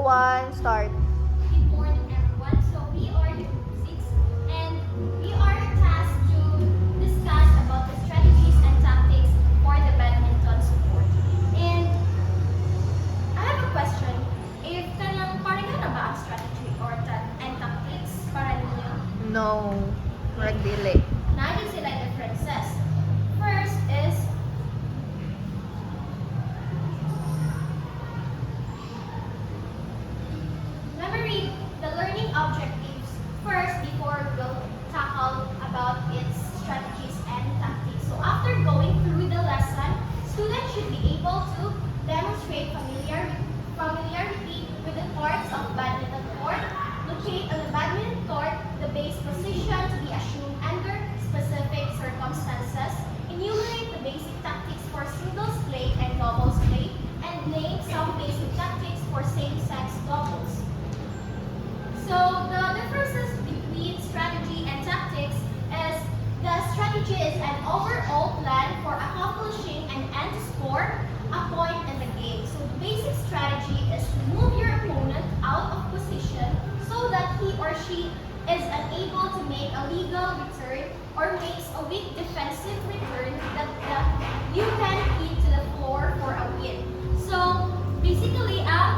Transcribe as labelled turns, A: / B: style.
A: 1, start.
B: Good morning, everyone. So we are the Group 6, and we are tasked to discuss about the strategies and tactics for the badminton sport. And I have a question. If kanang pareha na ba ang strategy or and tactics para ninyo?
A: No. Murag dili.
B: Natin sila differences. First is let me read the learning objectives first before we'll tackle about its strategies and tactics. So after going through the lesson, students should be able to demonstrate familiarity with the parts of badminton court, locate on the badminton court the base position to be assumed under specific circumstances, enumerate the basic tactics for singles play and doubles play, and name some basic tactics for same-sex doubles. So the differences between strategy and tactics is the strategy is an overall plan for accomplishing an end score, a point in the game. So the basic strategy is to move your opponent out of position so that he or she is unable to make a legal return or makes a weak defensive return that you can hit to the floor for a win. So basically, ang